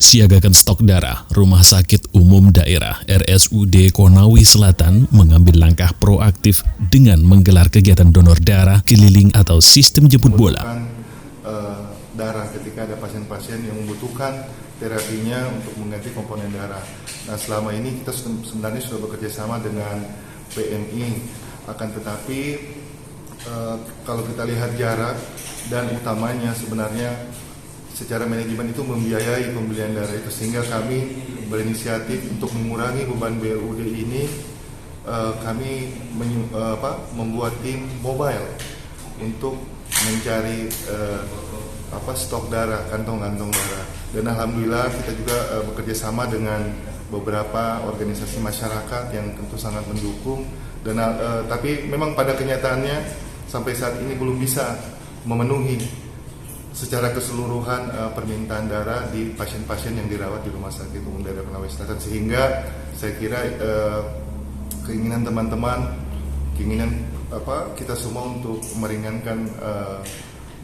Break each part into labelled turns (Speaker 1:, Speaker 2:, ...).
Speaker 1: Siagakan stok darah, Rumah Sakit Umum Daerah RSUD Konawe Selatan mengambil langkah proaktif dengan menggelar kegiatan donor darah keliling atau sistem jemput bola.
Speaker 2: Darah ketika ada pasien-pasien yang membutuhkan terapinya untuk mengganti komponen darah. Nah, selama ini kita sebenarnya sudah bekerja sama dengan PMI, akan tetapi kalau kita lihat jarak dan utamanya sebenarnya secara manajemen itu membiayai pembelian darah itu, sehingga kami berinisiatif untuk mengurangi beban BLUD ini. Kami membuat tim mobile untuk mencari stok darah, kantong-kantong darah. Dan alhamdulillah kita juga bekerja sama dengan beberapa organisasi masyarakat yang tentu sangat mendukung. Dan tapi memang pada kenyataannya sampai saat ini belum bisa memenuhi secara keseluruhan permintaan darah di pasien-pasien yang dirawat di Rumah Sakit Umum Daerah Konawe Selatan, sehingga saya kira keinginan teman-teman, kita semua untuk meringankan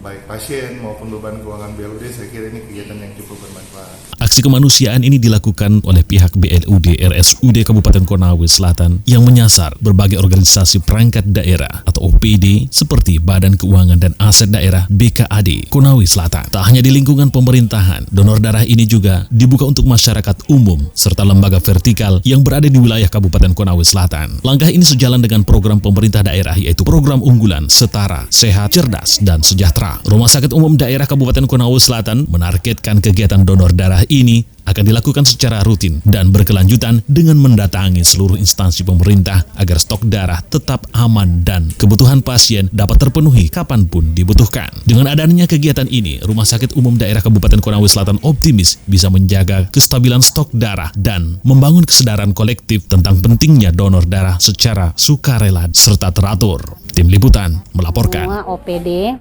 Speaker 2: baik pasien maupun beban keuangan BLUD, saya kira ini kegiatan yang cukup bermanfaat.
Speaker 1: Aksi kemanusiaan ini dilakukan oleh pihak BLUD RSUD Kabupaten Konawe Selatan yang menyasar berbagai organisasi perangkat daerah atau OPD seperti Badan Keuangan dan Aset Daerah BKAD Konawe Selatan. Tak hanya di lingkungan pemerintahan, donor darah ini juga dibuka untuk masyarakat umum serta lembaga vertikal yang berada di wilayah Kabupaten Konawe Selatan. Langkah ini sejalan dengan program pemerintah daerah, yaitu program unggulan Setara, Sehat, Cerdas, dan Sejahtera. Rumah Sakit Umum Daerah Kabupaten Konawe Selatan menargetkan kegiatan donor darah ini akan dilakukan secara rutin dan berkelanjutan dengan mendatangi seluruh instansi pemerintah agar stok darah tetap aman dan kebutuhan pasien dapat terpenuhi kapanpun dibutuhkan. Dengan adanya kegiatan ini, Rumah Sakit Umum Daerah Kabupaten Konawe Selatan optimis bisa menjaga kestabilan stok darah dan membangun kesadaran kolektif tentang pentingnya donor darah secara sukarela serta teratur. Tim Liputan melaporkan.
Speaker 3: Semua OPD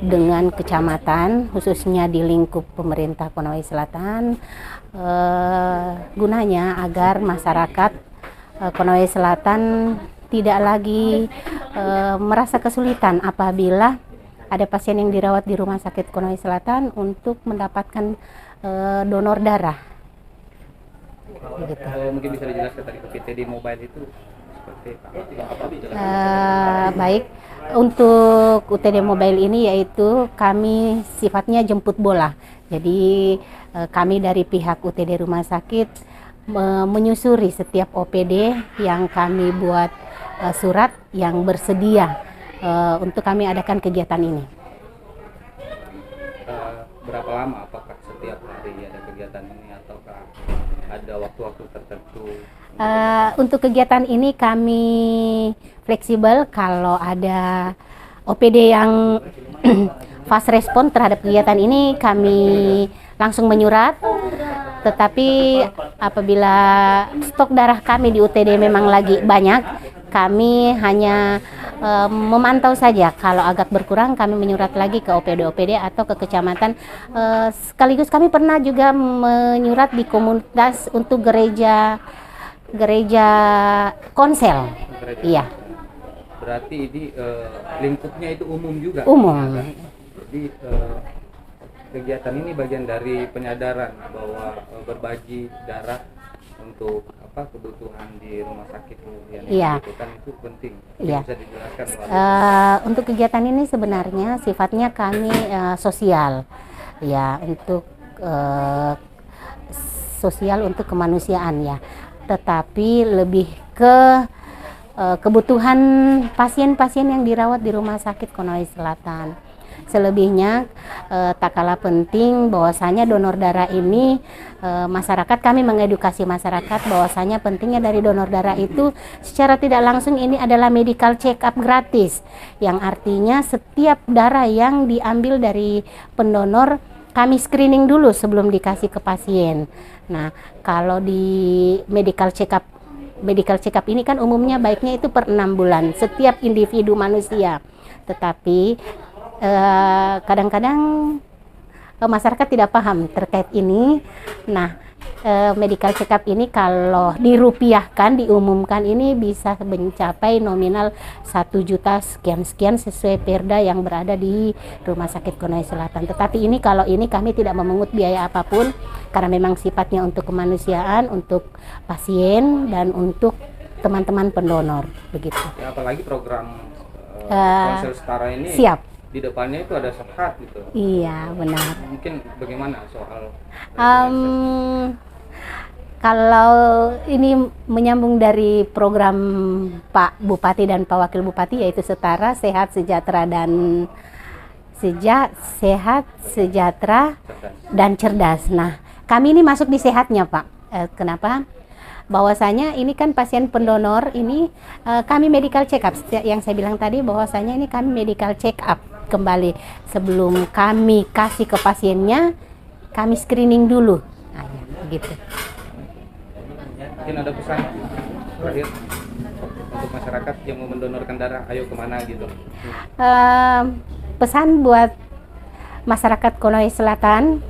Speaker 3: dengan kecamatan, khususnya di lingkup pemerintah Konawe Selatan, gunanya agar masyarakat Konawe Selatan tidak lagi merasa kesulitan apabila ada pasien yang dirawat di Rumah Sakit Konawe Selatan untuk mendapatkan donor darah.
Speaker 4: Gitu. Mungkin bisa dijelaskan tadi PTD mobile itu seperti apa?
Speaker 3: Baik, untuk UTD mobile ini yaitu kami sifatnya jemput bola. Jadi kami dari pihak UTD Rumah Sakit menyusuri setiap OPD yang kami buat surat yang bersedia untuk kami adakan kegiatan ini.
Speaker 4: Berapa lama? Apakah setiap hari ada kegiatan ini ataukah ada waktu-waktu tertentu?
Speaker 3: Untuk kegiatan ini kami fleksibel. Kalau ada OPD yang fast respon terhadap kegiatan ini, kami langsung menyurat. Tetapi apabila stok darah kami di UTD memang lagi banyak, kami hanya memantau saja. Kalau agak berkurang, kami menyurat lagi ke OPD-OPD atau ke kecamatan. Sekaligus kami pernah juga menyurat di komunitas untuk gereja konsel. Iya.
Speaker 4: Berarti ini lingkupnya itu umum juga.
Speaker 3: Umum.
Speaker 4: Jadi kegiatan ini bagian dari penyadaran bahwa berbagi darah untuk kebutuhan di rumah sakit yang dibutuhkan itu penting.
Speaker 3: Iya.
Speaker 4: Bisa dijelaskan?
Speaker 3: Untuk kegiatan ini sebenarnya sifatnya kami sosial, ya, untuk sosial untuk kemanusiaan, ya. Tetapi lebih ke kebutuhan pasien-pasien yang dirawat di Rumah Sakit Konawe Selatan. Selebihnya tak kalah penting bahwasanya donor darah ini masyarakat, kami mengedukasi masyarakat bahwasanya pentingnya dari donor darah itu secara tidak langsung ini adalah medical check up gratis, yang artinya setiap darah yang diambil dari pendonor kami screening dulu sebelum dikasih ke pasien. Nah, kalau di medical check up ini kan umumnya baiknya itu per 6 bulan setiap individu manusia. Tetapi kadang-kadang masyarakat tidak paham terkait ini. Nah, medical check up ini kalau dirupiahkan, diumumkan ini bisa mencapai nominal 1 juta sekian-sekian sesuai perda yang berada di Rumah Sakit Konawe Selatan. Tetapi ini kalau ini kami tidak memungut biaya apapun karena memang sifatnya untuk kemanusiaan, untuk pasien dan untuk teman-teman pendonor begitu.
Speaker 4: Ya, apalagi program Ponsel Setara ini
Speaker 3: siap.
Speaker 4: Di depannya itu ada Sephat gitu.
Speaker 3: Iya, benar.
Speaker 4: Mungkin bagaimana soal
Speaker 3: kalau ini menyambung dari program Pak Bupati dan Pak Wakil Bupati, yaitu Setara, Sehat, Sejahtera dan Sejahtera dan Cerdas. Nah, kami ini masuk di sehatnya, Pak. Kenapa? Bahwasanya ini kan pasien pendonor ini kami medical check up. Yang saya bilang tadi bahwasanya ini kami medical check up kembali sebelum kami kasih ke pasiennya, kami screening dulu. Nah, gitu.
Speaker 4: Mungkin ada pesan terakhir untuk masyarakat yang mau mendonorkan darah, ayo kemana gitu?
Speaker 3: Pesan buat masyarakat Konawe Selatan,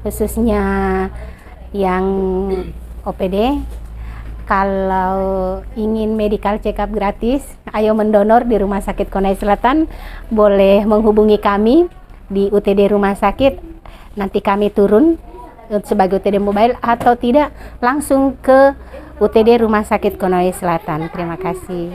Speaker 3: khususnya yang OPD, kalau ingin medical check up gratis, ayo mendonor di Rumah Sakit Konawe Selatan. Boleh menghubungi kami di UTD Rumah Sakit, nanti kami turun sebagai UTD mobile, atau tidak langsung ke UTD Rumah Sakit Konawe Selatan. Terima kasih.